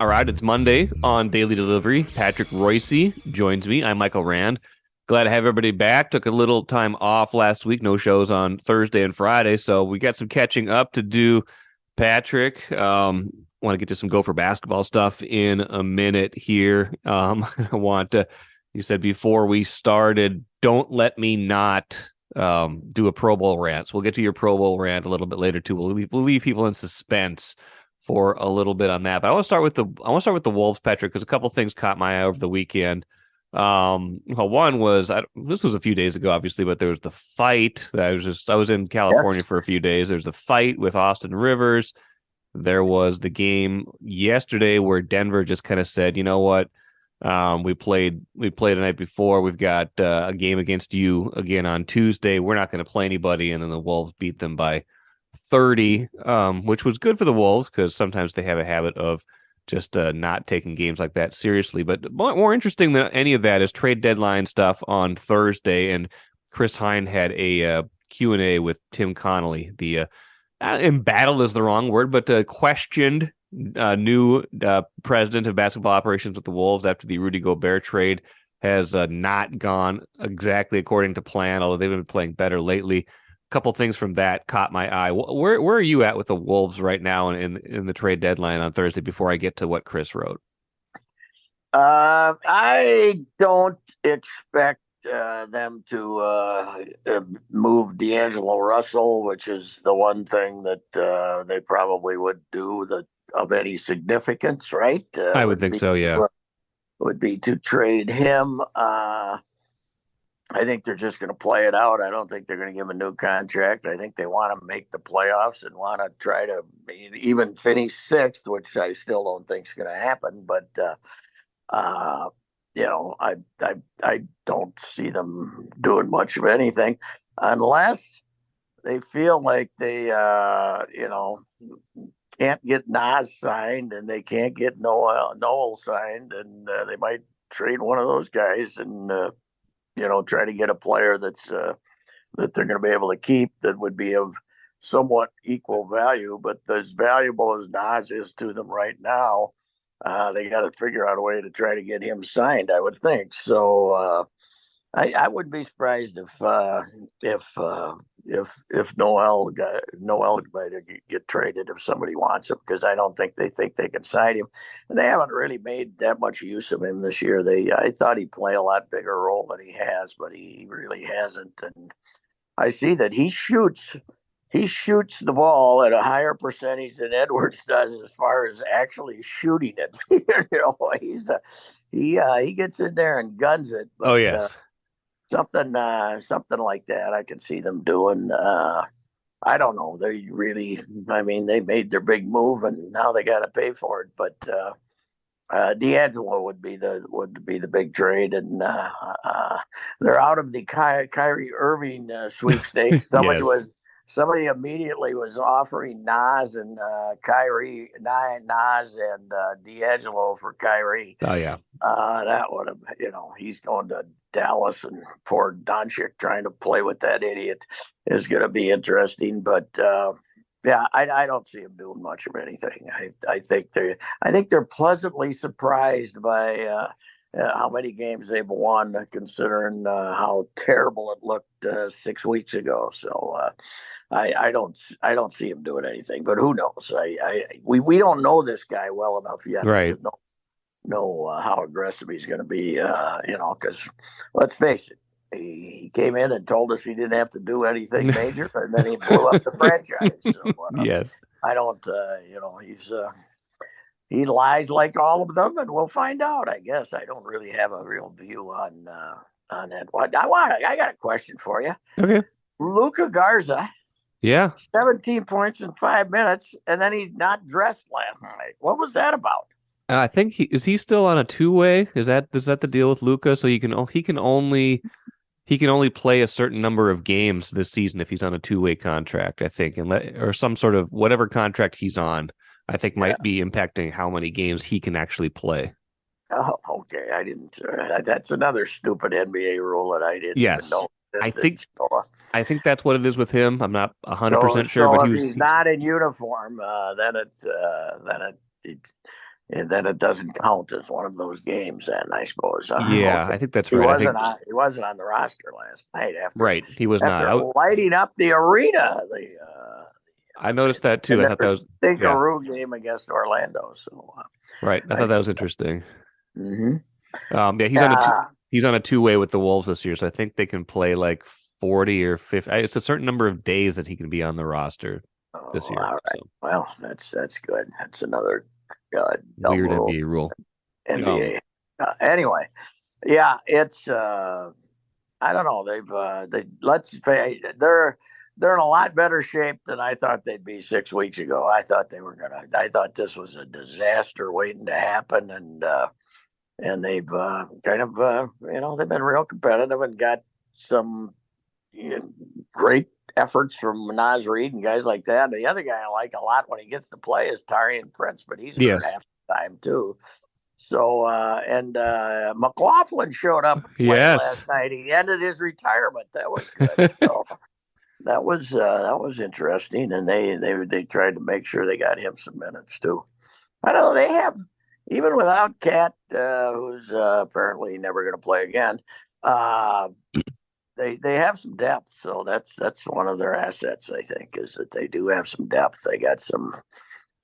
All right, it's Monday on Daily Delivery. Patrick Reusse joins me. I'm Michael Rand. Glad to have everybody back. Took a little time off last week. No shows on Thursday and Friday, so we got some catching up to do. Patrick, want to get to some Gopher basketball stuff in a minute here. I want to. You said before we started, don't let me not do a Pro Bowl rant. So we'll get to your Pro Bowl rant a little bit later too. We'll leave people in suspense for a little bit on that. But I want to start with the Wolves, Patrick, because a couple things caught my eye over the weekend. Well, one was this was a few days ago, obviously, but there was the fight that I was in California Yes. for a few days. There's a fight with Austin Rivers. There was the game yesterday where Denver just kind of said, you know what, we played the night before. We've got a game against you again on Tuesday. We're not going to play anybody, and then the Wolves beat them by 30, which was good for the Wolves because sometimes they have a habit of just not taking games like that seriously. But more interesting than any of that is trade deadline stuff on Thursday, and Chris Hine had a Q&A with Tim Connolly. The embattled is the wrong word, but questioned new president of basketball operations with the Wolves after the Rudy Gobert trade has not gone exactly according to plan, although they've been playing better lately. Couple things from that caught my eye. Where are you at with the Wolves right now in the trade deadline on Thursday before I get to what Chris wrote? I don't expect them to move D'Angelo Russell, which is the one thing that they probably would do that of any significance, right? I would think so, yeah. Would be to trade him. I think they're just going to play it out. I don't think they're going to give him a new contract. I think they want to make the playoffs and want to try to even finish sixth, which I still don't think is going to happen. But uh, I don't see them doing much of anything unless they feel like they can't get Nas signed and they can't get Noel signed, and they might trade one of those guys and try to get a player that they're going to be able to keep that would be of somewhat equal value, but as valuable as Nas is to them right now, they got to figure out a way to try to get him signed, I would think. So I wouldn't be surprised if Noel might get traded if somebody wants him, because I don't think they can sign him, and they haven't really made that much use of him this year. I thought he'd play a lot bigger role than he has, but he really hasn't. And I see that he shoots the ball at a higher percentage than Edwards does as far as actually shooting it. He gets in there and guns it, Oh, but yes. something like that I can see them doing. I don't know. I mean, they made their big move and now they got to pay for it. But D'Angelo would be the big trade, and they're out of the Kyrie Irving sweepstakes. Yes. Somebody immediately was offering Nas and Nas and D'Angelo for Kyrie. Oh, yeah. That would have, he's going to Dallas, and poor Doncic trying to play with that idiot is going to be interesting. But yeah, I don't see him doing much of anything. I think they're pleasantly surprised by how many games they've won, considering how terrible it looked 6 weeks ago. So I don't see him doing anything. But who knows? We don't know this guy well enough yet Right. to know how aggressive he's going to be. Because let's face it, he came in and told us he didn't have to do anything major, and then he blew up the franchise. So Yes. I don't, he lies like all of them, and we'll find out. I guess I don't really have a real view on that. I got a question for you. Okay. Luca Garza, Yeah. 17 points in 5 minutes, and then he's not dressed last night. What was that about? I think he still on a two-way? Is that the deal with Luca? So he can only play a certain number of games this season if he's on a two-way contract, I think, or some sort of whatever contract he's on, I think Yeah. might be impacting how many games he can actually play. Oh, okay. I didn't. That's another stupid NBA rule that I didn't even Yes. know I existed. think I think that's what it is with him. I'm not So, 100% sure, but so he if was he's not in uniform, then it and then it doesn't count as one of those games. Then I suppose. Yeah, Okay. I think that's right. I think He wasn't on the roster last night right. He was not. lighting up the arena. I noticed that too. And I their thought that was yeah, stinkeroo game against Orlando. So right. I thought that was interesting. mm-hmm. Yeah, he's on a two-way with the Wolves this year, so I think they can play like 40 or 50. It's a certain number of days that he can be on the roster this Oh, year. all right. So Well, that's good. That's another dumb weird little NBA rule. NBA. Anyway, yeah, it's I don't know. They're in a lot better shape than I thought they'd be 6 weeks ago. I thought this was a disaster waiting to happen, and they've kind of they've been real competitive and got some great efforts from Naz Reid and guys like that. The other guy I like a lot when he gets to play is Tarian Prince, but he's hurt Yes. half the time too. So and McLaughlin showed up and played last Yes. night. He ended his retirement. That was good. So that was interesting, and they tried to make sure they got him some minutes too. I don't know. They have even without Cat, who's apparently never going to play again. Uh, they have some depth, so that's one of their assets. I think is that they do have some depth. They got some.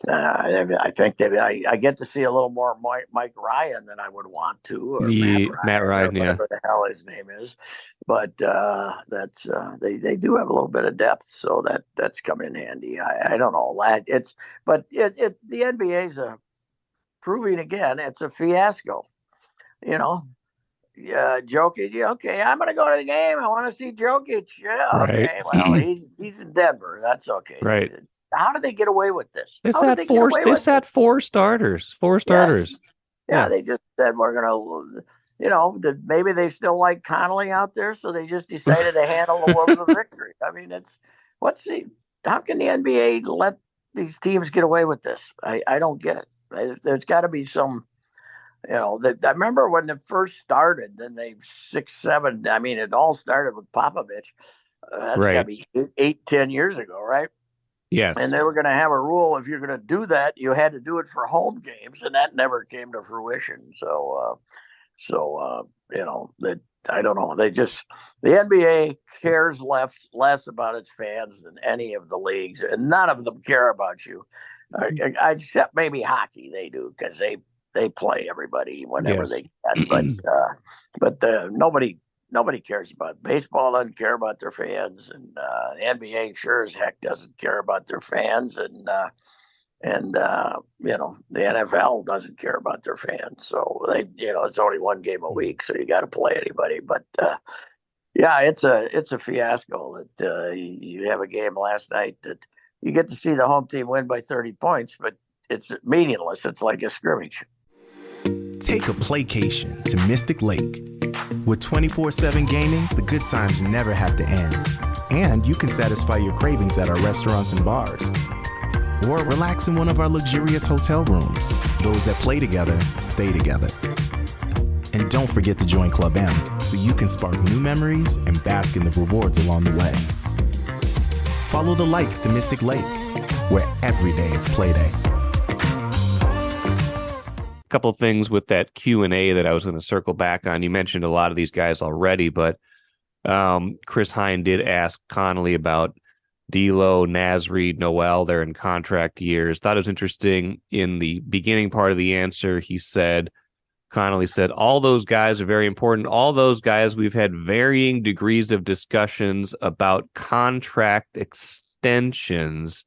I think I get to see a little more Mike Ryan than I would want to, or Matt The Matt Ryan, or Ryan, yeah. whatever the hell his name is. But that's they do have a little bit of depth, so that's come in handy. I don't know that it the NBA's proving again it's a fiasco. You know, yeah, Jokic. Yeah, okay, I'm going to go to the game. I want to see Jokic. Yeah, Right. okay. Well, he's in Denver. That's okay. Right. How did they get away with this? They How did sat they get four away they with this? sat four starters. Four Yes. starters. Yeah, Yeah. they just said we're going to, maybe they still like Connolly out there, so they just decided to handle the Wolves of victory. I mean, what's the how can the NBA let these teams get away with this? I don't get it. There's got to be some I remember when it first started, then they 6, 7. I mean, it all started with Popovich. That's got to Right. be 8, 10 years ago, right? And Yes. they were going to have a rule if you're going to do that, you had to do it for home games, and that never came to fruition. That I don't know. The NBA cares less about its fans than any of the leagues, and none of them care about you. Except maybe hockey, they do because they play everybody whenever Yes. they can. Nobody cares about baseball. Doesn't care about their fans, and the NBA sure as heck doesn't care about their fans, and the NFL doesn't care about their fans. So it's only one game a week, so you got to play anybody. But yeah, it's a fiasco that you have a game last night that you get to see the home team win by 30 points, but it's meaningless. It's like a scrimmage. Take a playcation to Mystic Lake. With 24/7 gaming, the good times never have to end. And you can satisfy your cravings at our restaurants and bars. Or relax in one of our luxurious hotel rooms. Those that play together, stay together. And don't forget to join Club M so you can spark new memories and bask in the rewards along the way. Follow the lights to Mystic Lake, where every day is play day. Couple of things with that Q&A that I was going to circle back on. You mentioned a lot of these guys already, but Chris Hine did ask Connolly about D'Lo, Naz Reid, Noel. They're in contract years. Thought it was interesting in the beginning part of the answer. Connolly said, all those guys are very important. All those guys, we've had varying degrees of discussions about contract extensions.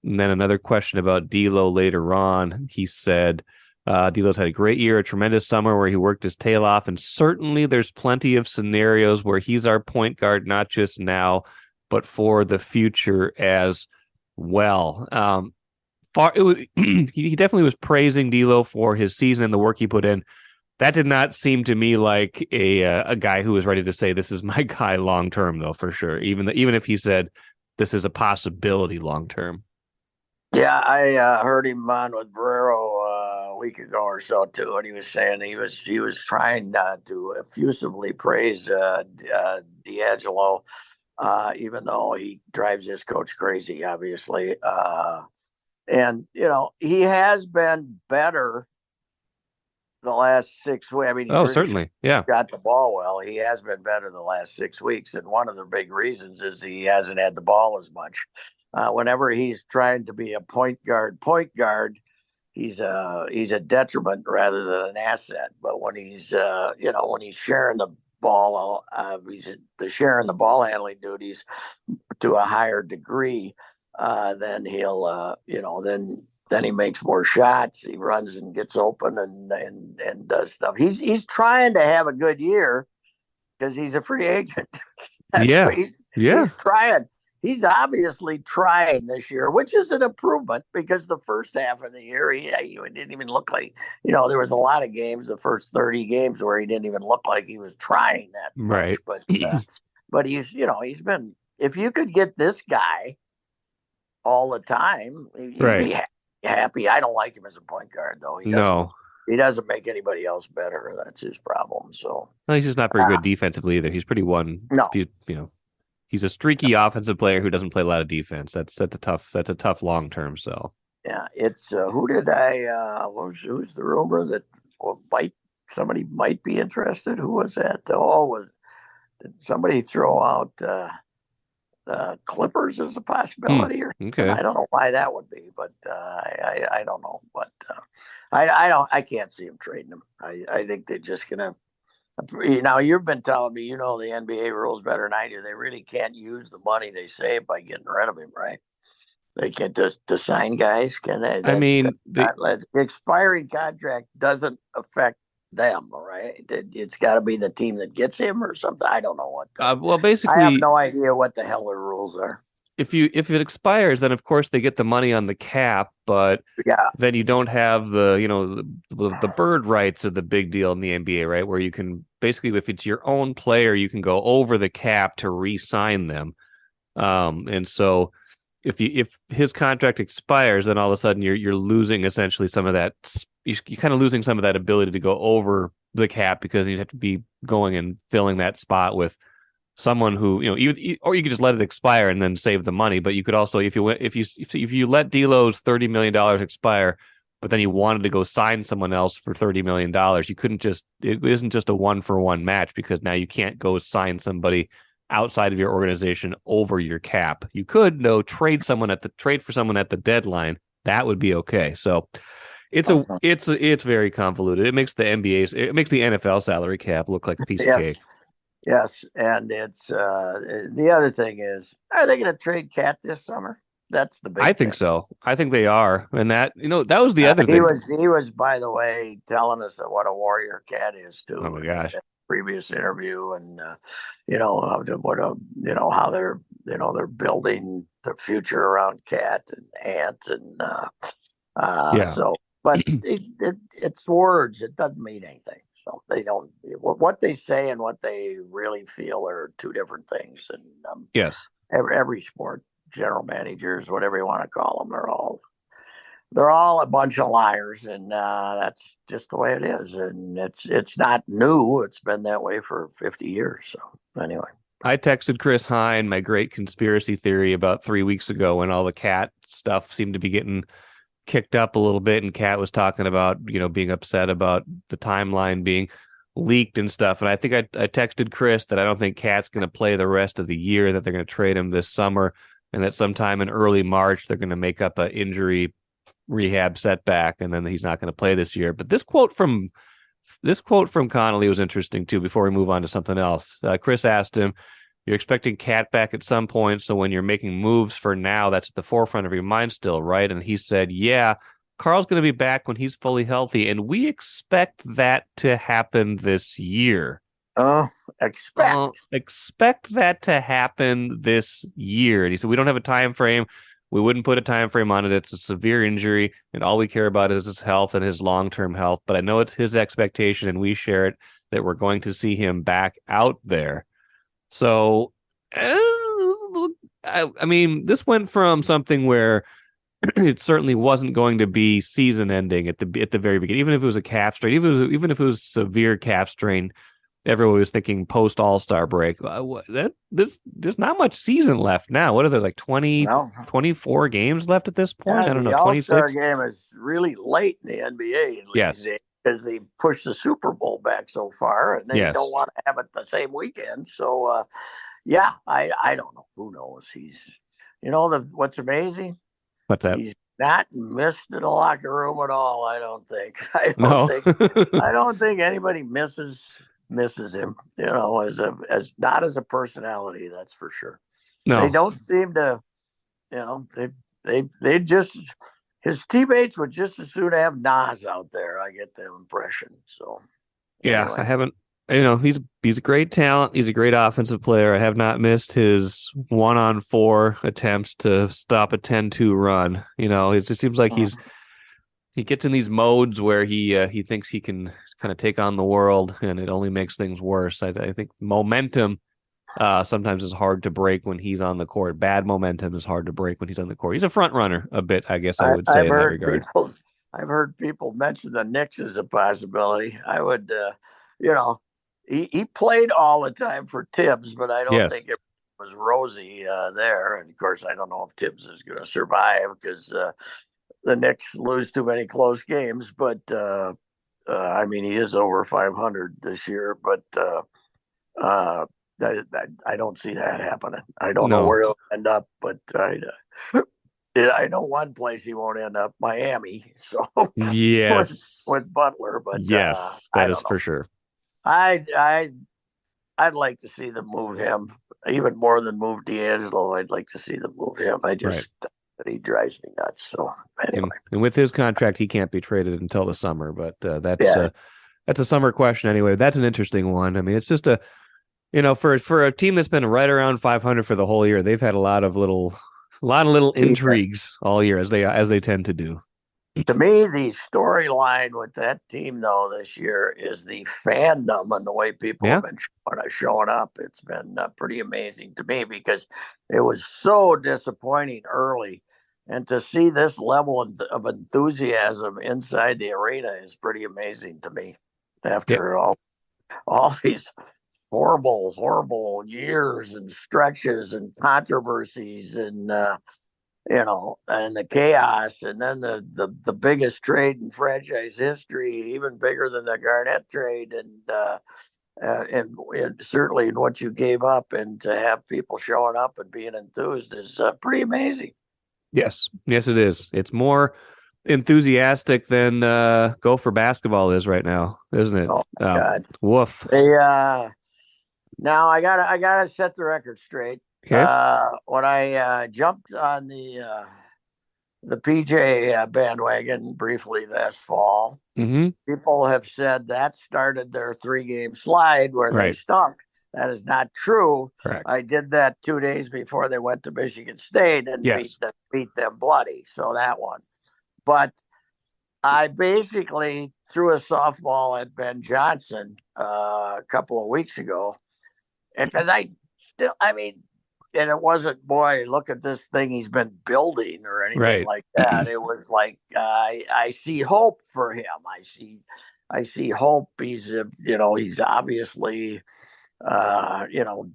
And then another question about D'Lo later on. He said, D'Lo's had a great year, a tremendous summer where he worked his tail off, and certainly there's plenty of scenarios where he's our point guard, not just now, but for the future as well. He definitely was praising D'Lo for his season and the work he put in. That did not seem to me like a guy who was ready to say this is my guy long term, though, for sure. Even if he said this is a possibility long term. Yeah, I heard him on with Barrero a week ago or so too, and he was saying he was trying to effusively praise D'Angelo, even though he drives his coach crazy, obviously. And, he has been better the last 6 weeks. I mean, he's Oh, really certainly. Yeah. got the ball well. He has been better the last 6 weeks. And one of the big reasons is he hasn't had the ball as much. Whenever he's trying to be a point guard, he's a detriment rather than an asset. But when he's when he's sharing the ball, he's sharing the ball handling duties to a higher degree. Then he'll then he makes more shots. He runs and gets open and does stuff. He's trying to have a good year because he's a free agent. That's Yeah. what Yeah. he's trying. He's obviously trying this year, which is an improvement because the first half of the year he didn't even look like, there was a lot of games, the first 30 games where he didn't even look like he was trying that much. Right. But he's been, if you could get this guy all the time, you'd Right. be happy. I don't like him as a point guard though. No. He doesn't make anybody else better. That's his problem. So No, he's just not very good defensively either. He's pretty no. He's a streaky offensive player who doesn't play a lot of defense. That's a tough long term sell. Yeah, it's who's the rumor that somebody might be interested? Who was that? Did somebody throw out the Clippers as a possibility? Okay. I don't know why that would be, but I don't know. But I can't see him trading him. I think they're just gonna. Now you've been telling me, the NBA rules better than I do. They really can't use the money they save by getting rid of him, right? They can't just to sign guys, can they? The expiring contract doesn't affect them, right? It's got to be the team that gets him or something. I don't know what. Well, basically, I have no idea what the hell the rules are. If it expires, then of course they get the money on the cap, but then you don't have the bird rights are the big deal in the NBA, right? Where you can basically, if it's your own player, you can go over the cap to re-sign them. And so if his contract expires, then all of a sudden you're losing essentially some of that. You're kind of losing some of that ability to go over the cap because you have to be going and filling that spot with someone who or you could just let it expire and then save the money. But you could also, if you let D'Lo's $30 million expire, but then you wanted to go sign someone else for $30 million, you couldn't just. It isn't just a 1-for-1 match because now you can't go sign somebody outside of your organization over your cap. You could trade for someone at the deadline. That would be okay. So it's very convoluted. It makes the NFL salary cap look like a piece of cake. Yes, and it's the other thing is, are they going to trade Cat this summer? That's the big thing. I think so. I think they are, and that was the other thing. He was, by the way, telling us what a warrior Cat is too. Oh my gosh! In the previous interview, and how they're building their future around Cat and Ant, and So, but it's words. It doesn't mean anything. So they don't. What they say and what they really feel are two different things. And yes, every sport, general managers, whatever you want to call them, they're all a bunch of liars, and that's just the way it is. And it's not new. It's been that way for 50 years. So anyway, I texted Chris Hine my great conspiracy theory about 3 weeks ago when all the Cat stuff seemed to be getting kicked up a little bit, and Cat was talking about being upset about the timeline being leaked and stuff. And I think I texted Chris that I don't think Cat's going to play the rest of the year, that they're going to trade him this summer, and that sometime in early March they're going to make up an injury rehab setback, and then he's not going to play this year. But this quote from Connolly was interesting too. Before we move on to something else, Chris asked him, "You're expecting Cat back at some point, so when you're making moves for now, that's at the forefront of your mind still, right?" And he said, "Yeah, Karl's going to be back when he's fully healthy, and we expect that to happen this year." Expect that to happen this year. And he said, "We don't have a time frame. We wouldn't put a time frame on it. It's a severe injury, and all we care about is his health and his long-term health. But I know it's his expectation, and we share it, that we're going to see him back out there." So, I mean, this went from something where it certainly wasn't going to be season ending at the very beginning, even if it was a calf strain, even if it was severe calf strain. everyone was thinking post All-Star break. There's not much season left now. What are there, like 20, Well, 24 games left at this point? yeah, I don't know, the All-Star 26? game is really late in the NBA these Yes. days because they pushed the Super Bowl back so far, and they don't Yes. want to have it the same weekend. So, yeah, I don't know. Who knows? What's amazing? What's that? He's not missed in the locker room at all. I don't think. No. I don't think anybody misses him. As not as a personality, that's for sure. They No. don't seem to. They just his teammates would just as soon have Nas out there. I get the impression. So Yeah, anyway, I haven't. He's a great talent. He's a great offensive player. I have not missed his 1-on-4 attempts to stop a 10-2 run. It just seems like he gets in these modes where he thinks he can kind of take on the world, and it only makes things worse. I think momentum sometimes is hard to break when he's on the court. Bad momentum is hard to break when he's on the court. He's a front runner a bit, I guess I would say, in that regard. I've heard people mention the Knicks as a possibility. I would, you know, he played all the time for Tibbs, but I don't Yes. think it was rosy there. And of course, I don't know if Tibbs is going to survive because the Knicks lose too many close games. But I mean, he is over 500 this year, but I don't see that happening. I don't know where he'll end up, but I know one place he won't end up, Miami. So yes, with Butler, but yes, that is for sure. I'd like to see them move him even more than move D'Angelo. I'd like to see them move him. He drives me nuts. So anyway, and with his contract, he can't be traded until the summer. But that's a summer question anyway. That's an interesting one. I mean, it's just for a team that's been right around 500 for the whole year, they've had a lot of little intrigues all year as they tend to do. To me, the storyline with that team, though, this year is the fandom and the way people have been showing up. It's been pretty amazing to me because it was so disappointing early. And to see this level of enthusiasm inside the arena is pretty amazing to me after all these horrible years and stretches and controversies and and the chaos, and then the biggest trade in franchise history, even bigger than the Garnett trade, and certainly in what you gave up, and to have people showing up and being enthused is pretty amazing. Yes, it is. It's more enthusiastic than Gopher basketball is right now, isn't it? Oh my God! Woof. Now I gotta set the record straight. Okay. When I jumped on the PJ bandwagon briefly this fall, people have said that started their 3-game slide where they stunk. That is not true. Correct. I did that 2 days before they went to Michigan State and beat them bloody. So that one. But I basically threw a softball at Ben Johnson a couple of weeks ago. And because and it wasn't, boy, look at this thing he's been building or anything like that. It was like, I see hope for him. I see hope. He's obviously,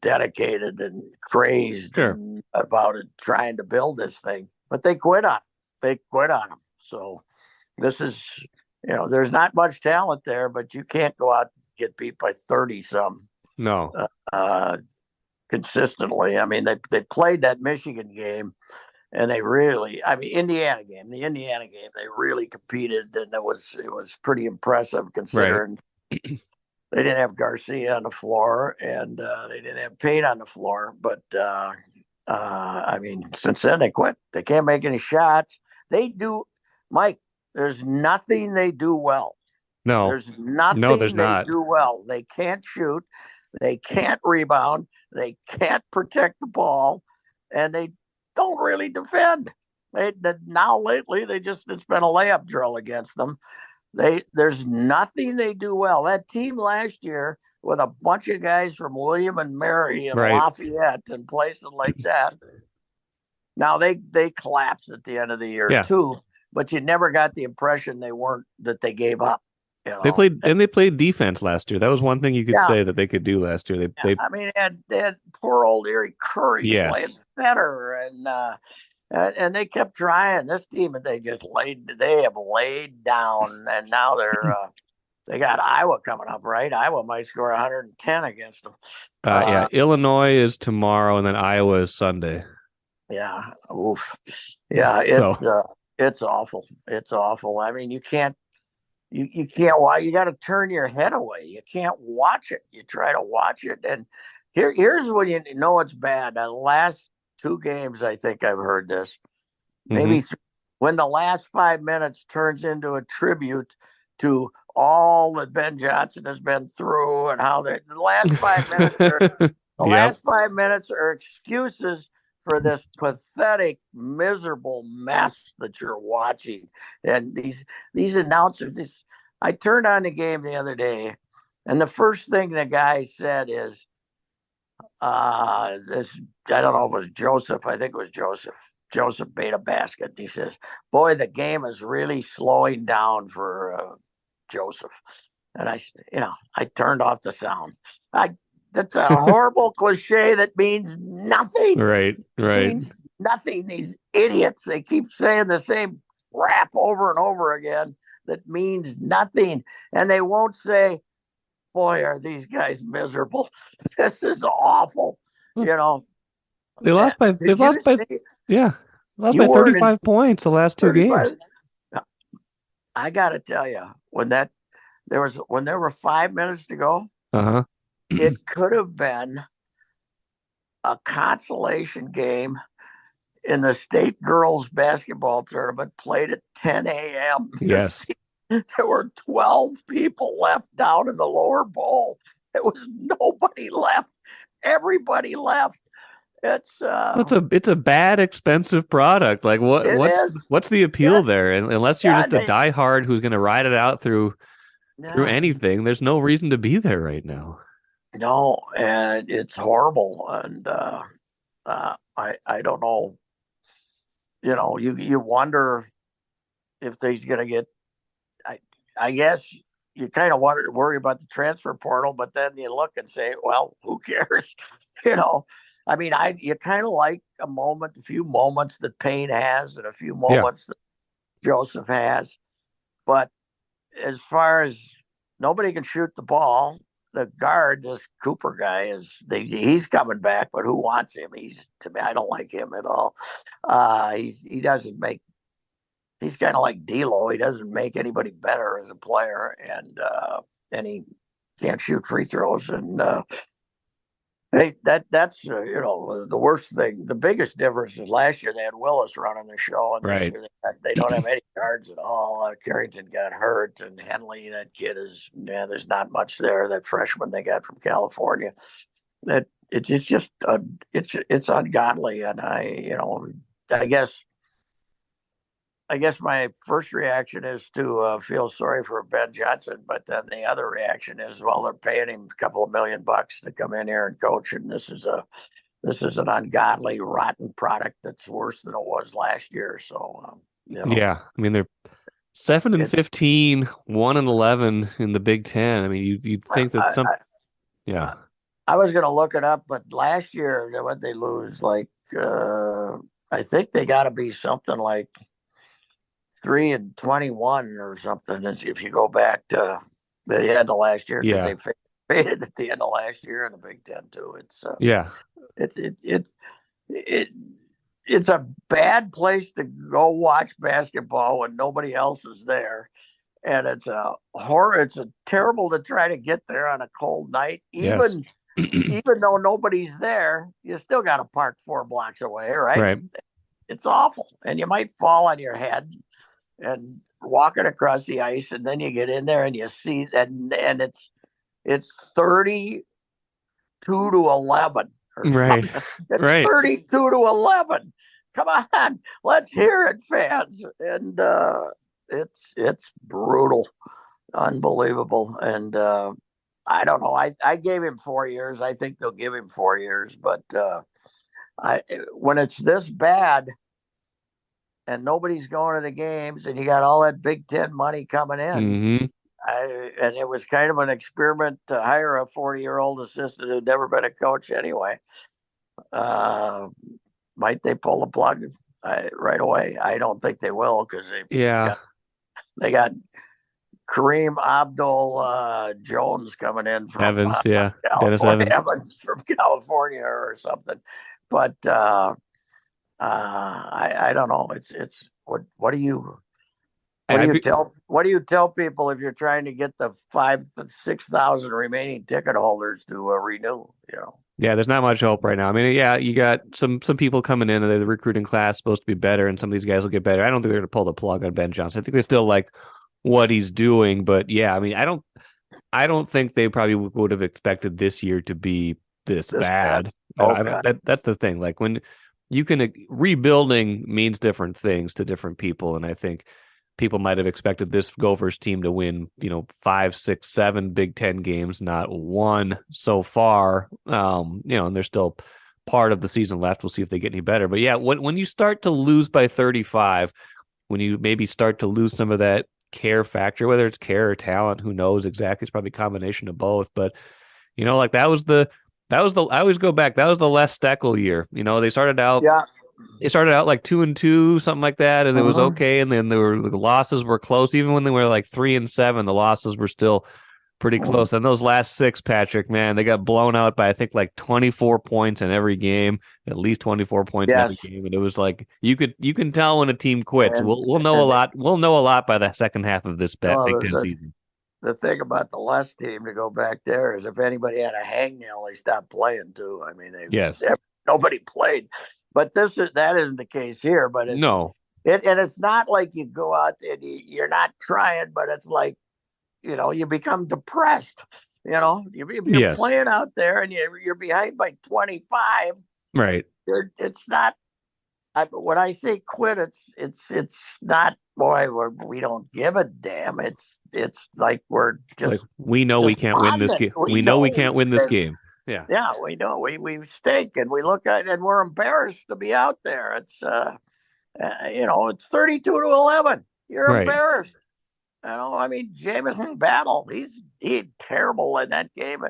dedicated and crazed about it, trying to build this thing. But they quit on him. So this is, there's not much talent there, but you can't go out and get beat by 30-some. No. Consistently. I mean, they played that Michigan game, and the Indiana game, they really competed, and it was pretty impressive considering they didn't have Garcia on the floor, and they didn't have Payne on the floor. But since then they quit. They can't make any shots. They do, Mike. There's nothing they do well. No, there's nothing they do well. They can't shoot. They can't rebound. They can't protect the ball, and they don't really defend. Now lately, it's been a layup drill against them. There's nothing they do well. That team last year with a bunch of guys from William and Mary and Lafayette and places like that. Now they collapsed at the end of the year too, but you never got the impression that they gave up. They played defense last year. That was one thing you could Yeah, say that they could do last year. yeah. I mean, they had poor old Erie Curry playing Yes. center, and they kept trying. This team, they have laid down, and now they got Iowa coming up, right? Iowa might score 110 against them. Yeah, Illinois is tomorrow, and then Iowa is Sunday. Yeah, oof. Yeah, So it's awful. It's awful. I mean, you can't. You can't watch. You got to turn your head away. You can't watch it. You try to watch it, and here's when you know it's bad. The last two games, I think I've heard this. Maybe when the last 5 minutes turns into a tribute to all that Ben Johnson has been through, and how the last 5 minutes last 5 minutes are excuses for this pathetic, miserable mess that you're watching. And these announcers, I turned on the game the other day, and the first thing the guy said is, this, I don't know if it was Joseph, I think it was Joseph. Joseph made a basket. And he says, boy, the game is really slowing down for Joseph. And I turned off the sound. That's a horrible cliche that means nothing. Right. It means nothing. These idiots, they keep saying the same crap over and over again that means nothing. And they won't say, boy, are these guys miserable. This is awful. They lost by 35 points the last two games. I got to tell you, when there were 5 minutes to go, it could have been a consolation game in the state girls basketball tournament played at 10 a.m. Yes. There were 12 people left down in the lower bowl. There was nobody left. Everybody left. It's a bad, expensive product. Like what's the appeal there? And unless you're just a diehard who's going to ride it out through anything, there's no reason to be there right now. No, and it's horrible. And I don't know. You wonder if he's going to get. I guess you kind of worry about the transfer portal, but then you look and say, well, who cares? I mean, you kind of like a few moments that Payne has, and a few moments that Joseph has. But as far as nobody can shoot the ball, the guard, this Cooper guy, he's coming back, but who wants him? To me, I don't like him at all. He doesn't make. He's kind of like D'Lo. He doesn't make anybody better as a player, and he can't shoot free throws. And that's the worst thing. The biggest difference is last year they had Willis running the show, and this year they don't have any guards at all. Carrington got hurt, and Henley, that kid there's not much there. That freshman they got from California, that it's just it's ungodly, and I guess my first reaction is to feel sorry for Ben Johnson, but then the other reaction is, well, they're paying him a couple of $1 million to come in here and coach, and this is an ungodly, rotten product that's worse than it was last year. So, yeah, I mean they're 7-15, 1-11 in the Big Ten. I mean, you'd think that yeah. I was going to look it up, but last year, what they lose, like I think they got to be something like 3-21 or something. If you go back to the end of last year, because they faded at the end of last year in the Big Ten too. It's a bad place to go watch basketball when nobody else is there, and it's terrible to try to get there on a cold night. Even though nobody's there, you still got to park 4 blocks away, right? It's awful, and you might fall on your head and walking across the ice, and then you get in there and you see that, and it's 32-11. Right. It's 32-11. Come on, let's hear it, fans. And it's brutal, unbelievable. And I don't know. I gave him 4 years. I think they'll give him 4 years. But when it's this bad, and nobody's going to the games, and you got all that Big Ten money coming in, And it was kind of an experiment to hire a 40-year-old assistant who'd never been a coach anyway. Might they pull the plug right away? I don't think they will because Yeah. they got Kareem Abdul Jones coming in from Evans. Yeah. Dennis California, Evans. Evans from California or something. But I don't know. It's what do you what do you tell people if you're trying to get the 6,000 remaining ticket holders to renew? Yeah, there's not much hope right now. I mean, yeah, you got some people coming in, and the recruiting class is supposed to be better, and some of these guys will get better. I don't think they're going to pull the plug on Ben Johnson. I think they still like what he's doing, but yeah, I mean, I don't think they probably would have expected this year to be this bad. Okay. That's the thing. Like when you can rebuilding means different things to different people, and I think people might have expected this Gophers team to win, 5, 6, 7 Big Ten games, not one so far. And there's still part of the season left. We'll see if they get any better. But yeah, when you start to lose by 35, when you maybe start to lose some of that care factor, whether it's care or talent, who knows exactly? It's probably a combination of both. But like that was the I always go back. That was the Les Steckel year. They started out. Yeah. They started out like 2-2, something like that, and it was okay. And then the losses were close. Even when they were like 3-7, the losses were still pretty close. And those last 6, Patrick, man, they got blown out by I think like 24 points in every game, at least 24 points in every game. And it was like you can tell when a team quits. We'll know a lot. We'll know a lot by the second half of this Big Ten season. The thing about the Les team, to go back there, is if anybody had a hangnail, they stopped playing too. I mean, nobody played. But that isn't the case here. But and it's not like you go out and you're not trying, but it's like, you become depressed. You're playing out there and you're behind by 25. Right. It's not. When I say quit, it's not. Boy, we don't give a damn. It's like we're just. Like we know we can't win this game. We know we can't win this game. Yeah. Yeah, we know we stink, and we look at it and we're embarrassed to be out there. It's it's 32-11. You're embarrassed. I mean, Jamison Battle, he's terrible in that game,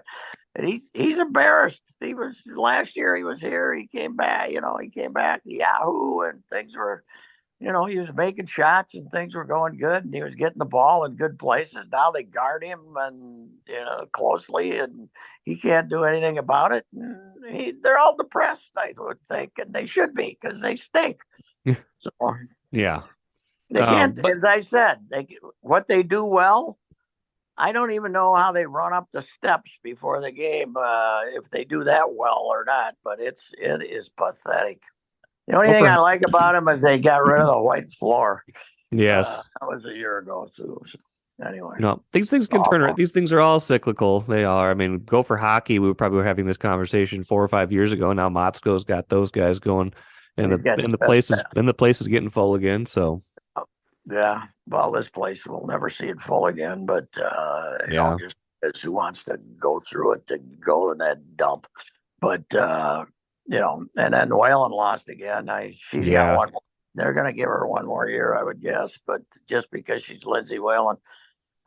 and he's embarrassed. He was last year. He was here. He came back. He came back to Yahoo, and things were. He was making shots and things were going good, and he was getting the ball in good places. Now they guard him and closely, and he can't do anything about it. And they're all depressed, I would think, and they should be because they stink. So yeah, they can't. As I said, what they do well. I don't even know how they run up the steps before the game, if they do that well or not. But it is pathetic. The only thing I like about them is they got rid of the white floor. Yes. That was a year ago, too. So, anyway. These things can turn around. These things are all cyclical. They are. I mean, go for hockey. We were probably having this conversation 4 or 5 years ago. Now Motzko's got those guys going, and the place is getting full again. So. Yeah. Well, this place will never see it full again, but just as who wants to go through it to go in that dump. But and then Whalen lost again. She's got one more. They're going to give her one more year, I would guess. But just because she's Lindsay Whalen,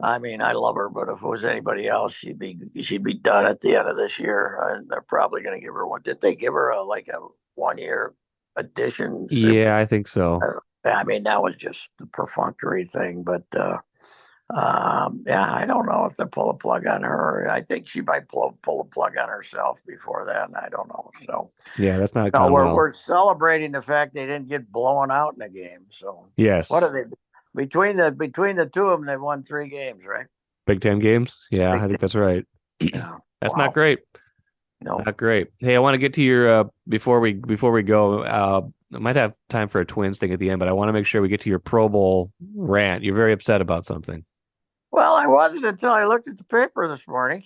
I mean, I love her. But if it was anybody else, she'd be done at the end of this year. And they're probably going to give her one. Did they give her a 1-year addition? Yeah, I think so. I mean, that was just the perfunctory thing. But I don't know if they pull a plug on her. I think she might pull a plug on herself before that. And I don't know. So yeah, that's not. We're celebrating the fact they didn't get blown out in the game. So yes, what are they between the two of them? They've won 3 games, right? Big Ten games. Yeah, I think that's right. That's not great. No, not great. Hey, I want to get to your before we go. I might have time for a Twins thing at the end, but I want to make sure we get to your Pro Bowl rant. You're very upset about something. Well, I wasn't until I looked at the paper this morning.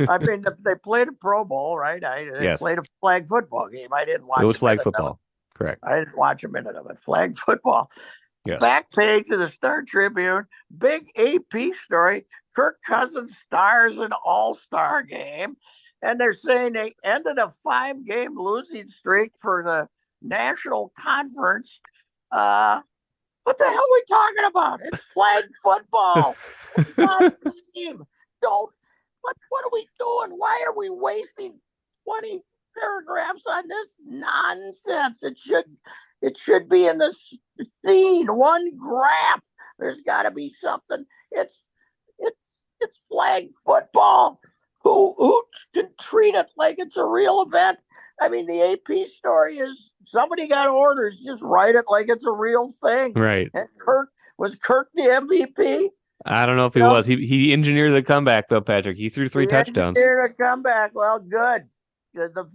I mean, they played a Pro Bowl, right? They played a flag football game. I didn't watch it. It was flag football. Correct. I didn't watch a minute of it. Flag football. Yes. Back page of the Star Tribune. Big AP story. Kirk Cousins stars an all-star game. And they're saying they ended a 5-game losing streak for the National Conference. What the hell are we talking about? It's flag football. It's not a game. Don't. What are we doing? Why are we wasting 20 paragraphs on this nonsense? It should be in the scene, one graph. There's got to be something. It's flag football. Who can treat it like it's a real event? I mean, the AP story is somebody got orders, just write it like it's a real thing. Right. And was Kirk the MVP? I don't know if he was. He engineered the comeback though, Patrick. He threw 3 touchdowns. Engineered a comeback. Well, good.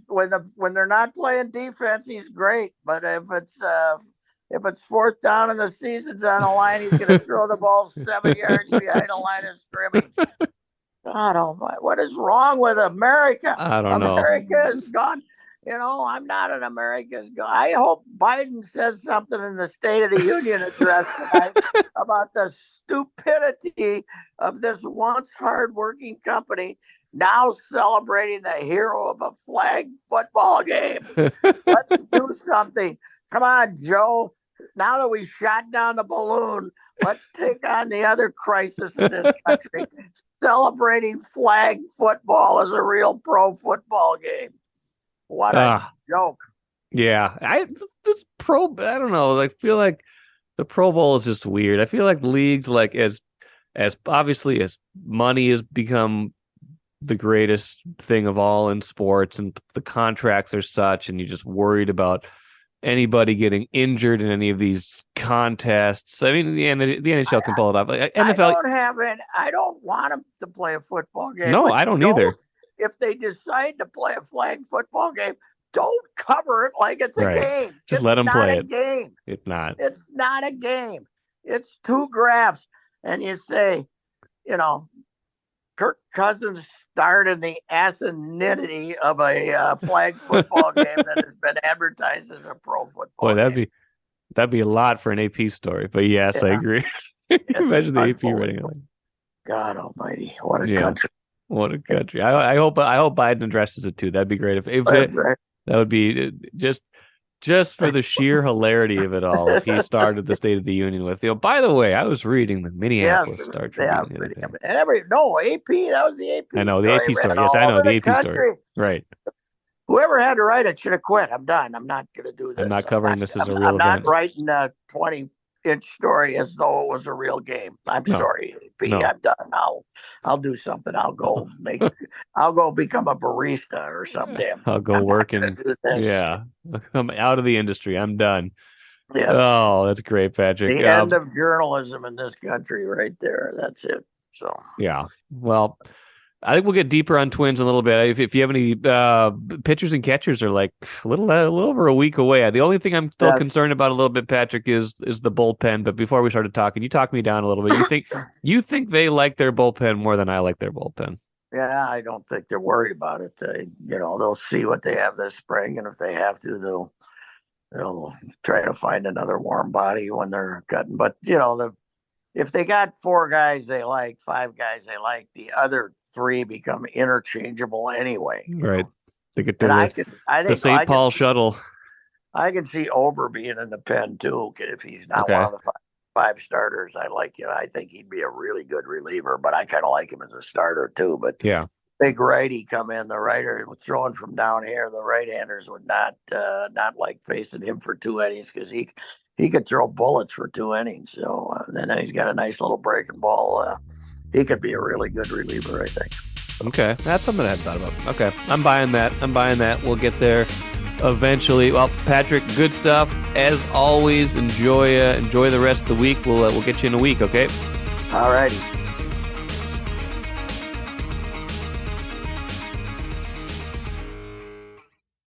When they're not playing defense, he's great. But if it's fourth down and the season's on the line, he's going to throw the ball 7 yards behind the line of scrimmage. God almighty, what is wrong with America? I don't know. America is gone. I'm not an America's guy. I hope Biden says something in the State of the Union address tonight about the stupidity of this once hardworking company now celebrating the hero of a flag football game. Let's do something. Come on, Joe. Now that we shot down the balloon, let's take on the other crisis in this country. Celebrating flag football as a real pro football game. What a joke. Yeah. I don't know. I feel like the Pro Bowl is just weird. I feel like leagues, like as obviously as money has become the greatest thing of all in sports, and the contracts are such, and you're just worried about anybody getting injured in any of these contests. I mean, the NHL can pull it off. NFL, I don't want them to play a football game. No, I don't either. If they decide to play a flag football game, don't cover it like it's a game. Just let them play it. Game. It's not. It's not a game. It's 2 graphs, and you say, Kirk Cousins started the asinity of a flag football game that has been advertised as a pro football. Boy, that'd be a lot for an AP story. But yes, I agree. Imagine the AP writing it. God almighty, what a country. What a country! I hope Biden addresses it too. That'd be great. That would be just for the sheer hilarity of it all. If he started the State of the Union with, by the way, I was reading the Minneapolis Star Tribune. AP. That was the AP. I know the AP story. Yes, I know the AP story. Right. Whoever had to write it should have quit. I'm done. I'm not going to do this. I'm not covering this as a real event. I'm not writing a 20-inch story as though it was a real game. I'm sorry, AP. No. I'm done. I'll do something. I'll go become a barista or something. I'll go work I'm out of the industry. I'm done. Yes. Oh, that's great, Patrick. The end of journalism in this country right there. That's it. So yeah. Well, I think we'll get deeper on Twins in a little bit. If you have any pitchers and catchers are like a little over a week away. The only thing I'm still concerned about a little bit, Patrick, is the bullpen. But before we started talking, you talked me down a little bit. You think they like their bullpen more than I like their bullpen? Yeah, I don't think they're worried about it. They'll see what they have this spring, and if they have to, they'll try to find another warm body when they're cutting. But if they got 4 guys they like, 5 guys they like, the other 3 become interchangeable anyway. Right. They get the St. Paul shuttle. I can see Ober being in the pen too if he's not one of the 5 starters. I think he'd be a really good reliever, but I kind of like him as a starter too. But big righty come in, the writer throwing from down here, the right-handers would not like facing him for 2 innings because he could throw bullets for 2 innings. So then he's got a nice little breaking ball. He could be a really good reliever, I think. Okay, that's something I hadn't thought about. Okay, I'm buying that. We'll get there eventually. Well, Patrick, good stuff as always. Enjoy the rest of the week. We'll get you in a week. Okay. All righty.